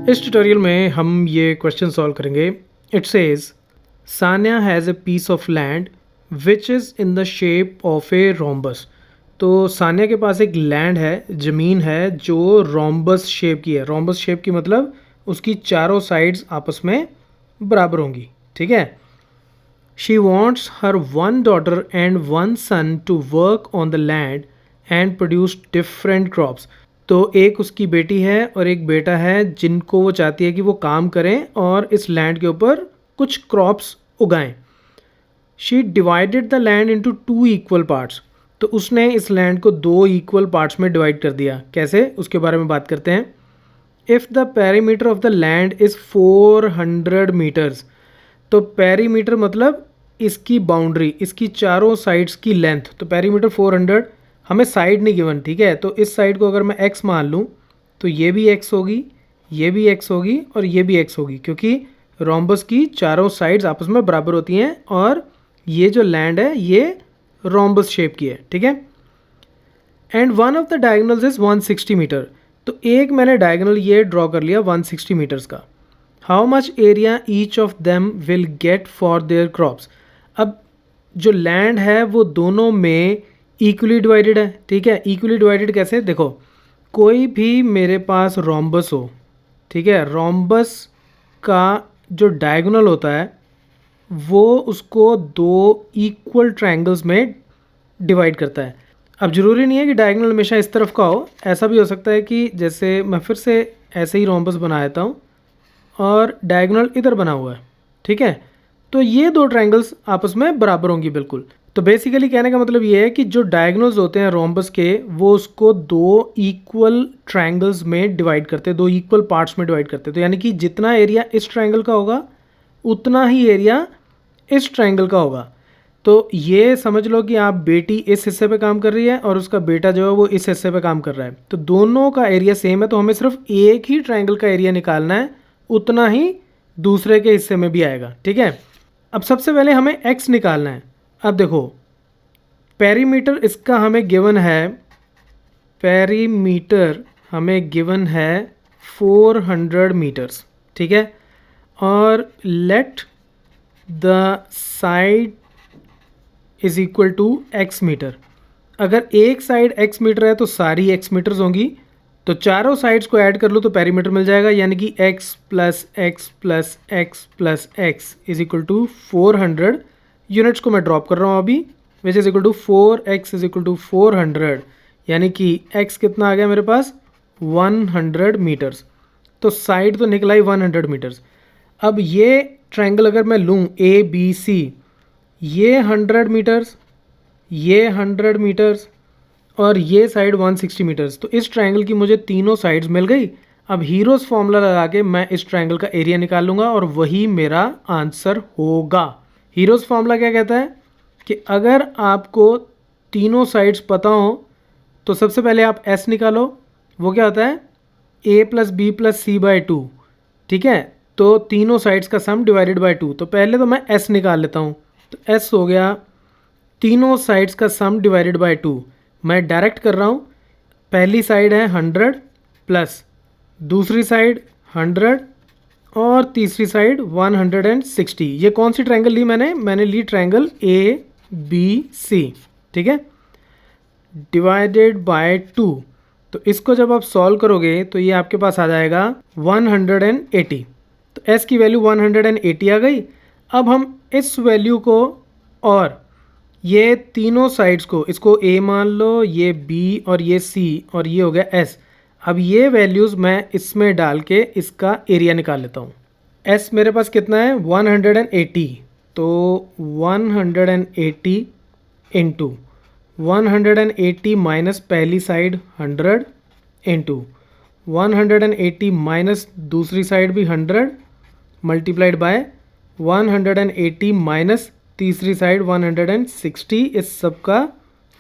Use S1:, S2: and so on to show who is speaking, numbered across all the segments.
S1: इस ट्यूटोरियल में हम ये क्वेश्चन सॉल्व करेंगे। It says Sanya has a piece of land which is in the shape of a rhombus. तो सान्या के पास एक लैंड है, ज़मीन है जो रोम्बस शेप की है। रोम्बस शेप की मतलब उसकी चारों साइड्स आपस में बराबर होंगी, ठीक है। She wants her one daughter and one son to work on the land and produce different crops. तो एक उसकी बेटी है और एक बेटा है जिनको वो चाहती है कि वो काम करें और इस लैंड के ऊपर कुछ क्रॉप्स उगाएं। She divided the land into 2 equal parts. तो उसने इस लैंड को 2 इक्वल पार्ट्स में डिवाइड कर दिया। कैसे, उसके बारे में बात करते हैं। If the perimeter of the land is 400 meters. तो पेरीमीटर मतलब इसकी बाउंड्री, इसकी चारों साइड्स की लेंथ। तो पेरीमीटर 400, हमें साइड नहीं गिवन, ठीक है। तो इस साइड को अगर मैं x मान लूँ तो ये भी x होगी, ये भी x होगी और ये भी x होगी, क्योंकि रोम्बस की चारों साइड्स आपस में बराबर होती हैं और ये जो लैंड है ये रोम्बस शेप की है, ठीक है। And one of the diagonals is 160 meter. तो एक मैंने डायगोनल ये ड्रॉ कर लिया 160 मीटर्स का। How much area each of them will get for their crops. अब जो लैंड है वो दोनों में इक्वली डिवाइडेड है, ठीक है। इक्वली डिवाइडेड कैसे, देखो कोई भी मेरे पास रोम्बस हो, ठीक है, रोम्बस का जो डायगोनल होता है वो उसको 2 इक्वल ट्रायंगल्स में डिवाइड करता है। अब ज़रूरी नहीं है कि डायगोनल हमेशा इस तरफ का हो, ऐसा भी हो सकता है कि जैसे मैं फिर से ऐसे ही रोम्बस बना देता हूँ और डायगोनल इधर बना हुआ है, ठीक है। तो ये 2 ट्रायंगल्स आपस में बराबर होंगी बिल्कुल। तो बेसिकली कहने का मतलब ये है कि जो डायगोनल्स होते हैं रोम्बस के वो उसको 2 इक्वल ट्रायंगल्स में डिवाइड करते हैं, 2 इक्वल पार्ट्स में डिवाइड करते हैं। तो यानी कि जितना एरिया इस ट्रायंगल का होगा उतना ही एरिया इस ट्रायंगल का होगा। तो ये समझ लो कि आप बेटी इस हिस्से पे काम कर रही है और उसका बेटा जो है वो इस हिस्से पे काम कर रहा है। तो दोनों का एरिया सेम है, तो हमें सिर्फ एक ही ट्रायंगल का एरिया निकालना है, उतना ही दूसरे के हिस्से में भी आएगा, ठीक है। अब सबसे पहले हमें x निकालना है। अब देखो पेरीमीटर इसका हमें गिवन है, पेरीमीटर हमें गिवन है 400 मीटर्स, ठीक है। और let the side is equal to x meter. अगर एक साइड x मीटर है तो सारी x मीटर्स होंगी, तो चारों साइड्स को ऐड कर लो तो पेरीमीटर मिल जाएगा, यानी कि x plus x plus x plus x is equal to 400। Units को मैं ड्रॉप कर रहा हूँ अभी, which is equal to 4x is equal to 400, यानी कि x कितना आ गया मेरे पास 100 मीटर्स। तो साइड तो निकला ही 100 मीटर्स। अब ये ट्रायंगल अगर मैं लूँ ABC, ये 100 मीटर्स, ये 100 मीटर्स और ये साइड 160 मीटर्स। तो इस ट्रायंगल की मुझे तीनों साइड्स मिल गई। अब हीरोज़ फॉर्मूला लगा के मैं इस ट्रायंगल का एरिया निकाल लूँगा और वही मेरा आंसर होगा। हीरोज़ फॉर्मूला क्या कहता है कि अगर आपको तीनों साइड्स पता हो तो सबसे पहले आप S निकालो। वो क्या होता है A plus B plus C by 2, ठीक है। तो तीनों साइड्स का सम डिवाइडेड बाई 2। तो पहले तो मैं S निकाल लेता हूँ। तो S हो गया तीनों साइड्स का सम डिवाइडेड बाई 2। मैं डायरेक्ट कर रहा हूँ, पहली साइड है 100 प्लस दूसरी साइड 100 और तीसरी साइड 160। ये कौन सी ट्रायंगल ली मैंने ली ट्रायंगल ABC, ठीक है, डिवाइडेड बाय 2। तो इसको जब आप सॉल्व करोगे तो ये आपके पास आ जाएगा 180। तो S की वैल्यू 180 आ गई। अब हम इस वैल्यू को और ये तीनों साइड्स को, इसको A मान लो, ये B और ये C और ये हो गया S। अब ये वैल्यूज़ मैं इसमें डाल के इसका एरिया निकाल लेता हूँ। S मेरे पास कितना है 180, तो 180 इंटू 180 माइनस पहली साइड 100 इंटू 180 माइनस दूसरी साइड भी 100 मल्टीप्लाइड बाय 180 माइनस तीसरी साइड 160, इस सब का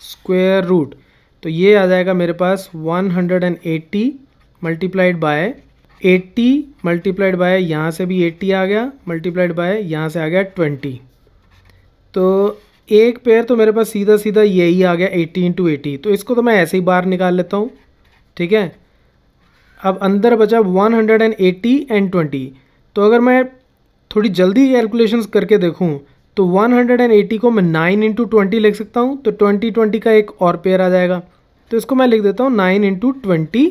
S1: स्क्वायर रूट। तो ये आ जाएगा मेरे पास 180 मल्टीप्लाइड बाय 80 मल्टीप्लाइड बाय यहाँ से भी 80 आ गया, मल्टीप्लाइड बाय यहाँ से आ गया 20। तो एक पेयर तो मेरे पास सीधा सीधा यही आ गया 80 इंटू 80। तो इसको तो मैं ऐसे ही बाहर निकाल लेता हूँ, ठीक है। अब अंदर बचा 180 एंड 20। तो अगर मैं थोड़ी जल्दी कैलकुलेशंस करके देखूं तो 180 को मैं 9 इंटू 20 लिख सकता हूं, तो 20 का एक और पेयर आ जाएगा। तो इसको मैं लिख देता हूं 9 इंटू 20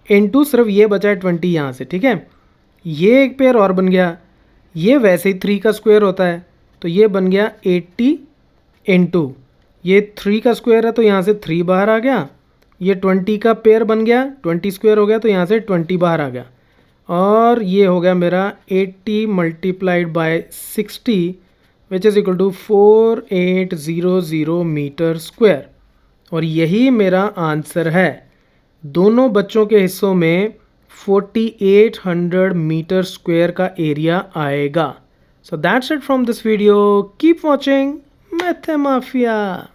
S1: इंटू सिर्फ ये बचा है 20 यहाँ से, ठीक है। ये एक पेयर और बन गया, ये वैसे ही 3 का स्क्वायर होता है, तो ये बन गया 80 इंटू ये 3 का स्क्वायर है तो यहाँ से 3 बाहर आ गया, ये 20 का पेयर बन गया, 20 स्क्वायर हो गया तो यहाँ से 20 बाहर आ गया, और ये हो गया मेरा 80 multiplied by 60 which is equal to 4800 meter square. और यही मेरा आंसर है। दोनों बच्चों के हिस्सों में 4800 मीटर स्क्वायर का एरिया आएगा। So that's it from this video. Keep watching math mafia.